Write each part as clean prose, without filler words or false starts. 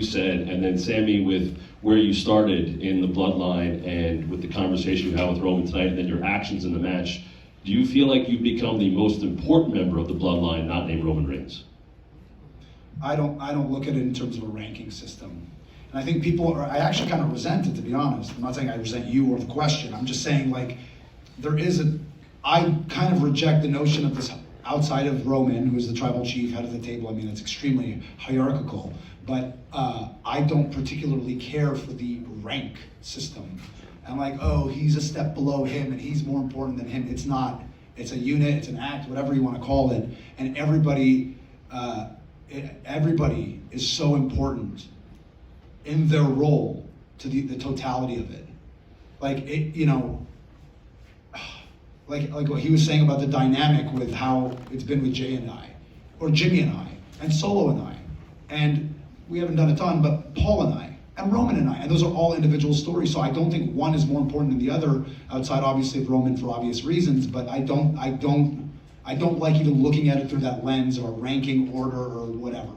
you said, and then Sami, with where you started in the bloodline and with the conversation you had with Roman tonight, and then your actions in the match, do you feel like you've become the most important member of the bloodline, not named Roman Reigns? I don't look at it in terms of a ranking system. And I think people are, I actually kind of resent it, to be honest. I'm not saying I resent you or the question. I'm just saying, like, I kind of reject the notion of this outside of Roman, who is the tribal chief, head of the table. I mean, it's extremely hierarchical. But I don't particularly care for the rank system. And like, oh, he's a step below him and he's more important than him. It's not. It's a unit, it's an act, whatever you want to call it. And everybody is so important in their role to the totality of it. Like, it, you know, like what he was saying about the dynamic with how it's been with Jay and I, or Jimmy and I, and Solo and I. And we haven't done a ton, but Paul and I, and Roman and I, and those are all individual stories. So I don't think one is more important than the other, outside obviously of Roman for obvious reasons. But I don't like even looking at it through that lens or a ranking order or whatever.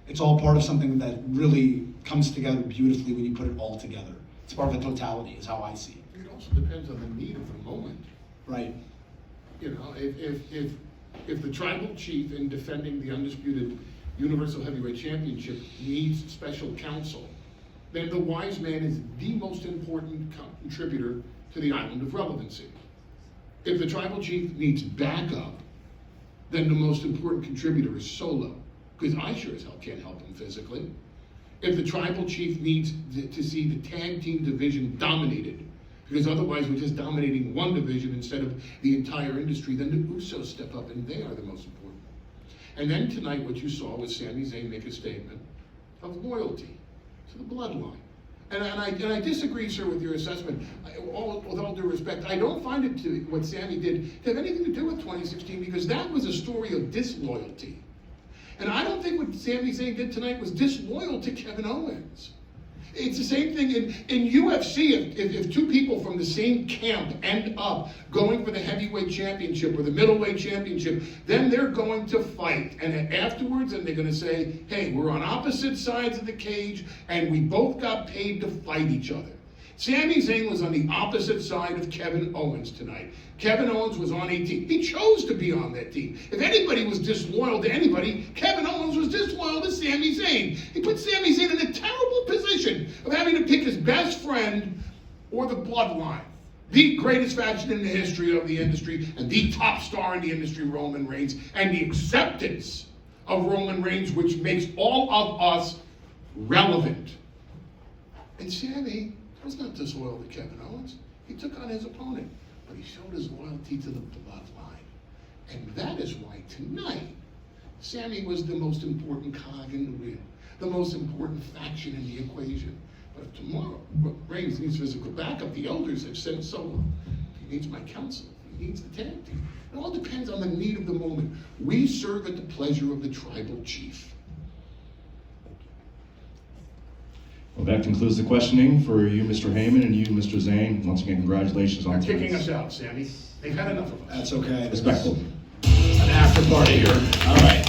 It's all part of something that really comes together beautifully when you put it all together. It's part of a totality, is how I see it. It also depends on the need of the moment. Right. You know, if the tribal chief in defending the undisputed Universal Heavyweight Championship needs special counsel, then the wise man is the most important contributor to the island of relevancy. If the tribal chief needs backup, then the most important contributor is Solo, because I sure as hell can't help him physically. If the tribal chief needs to see the tag team division dominated, because otherwise we're just dominating one division instead of the entire industry, then the Usos step up and they are the most important. And then tonight what you saw was Sami Zayn make a statement of loyalty to the bloodline. And I disagree, sir, with your assessment. With all due respect, I don't find it what Sami did to have anything to do with 2016, because that was a story of disloyalty. And I don't think what Sami Zayn did tonight was disloyal to Kevin Owens. It's the same thing in UFC. If two people from the same camp end up going for the heavyweight championship or the middleweight championship, then they're going to fight. And afterwards, and they're going to say, hey, we're on opposite sides of the cage, and we both got paid to fight each other. Sami Zayn was on the opposite side of Kevin Owens tonight. Kevin Owens was on a team. He chose to be on that team. If anybody was disloyal to anybody, Kevin Owens was disloyal to Sami Zayn. He put Sami Zayn in a terrible position of having to pick his best friend or the bloodline. The greatest faction in the history of the industry and the top star in the industry, Roman Reigns, and the acceptance of Roman Reigns, which makes all of us relevant. And Sami was not disloyal to Kevin Owens. He took on his opponent, but he showed his loyalty to the bloodline. And that is why tonight, Sami was the most important cog in the wheel, the most important faction in the equation. But if tomorrow Reigns needs physical backup, the elders have said so. He needs my counsel. He needs the tag team. It all depends on the need of the moment. We serve at the pleasure of the tribal chief. Well, that concludes the questioning for you, Mr. Heyman, and you, Mr. Zayn. Once again, congratulations on They're kicking us out, Sami. They've had enough of us. That's okay. Respectful. An after party here. All right.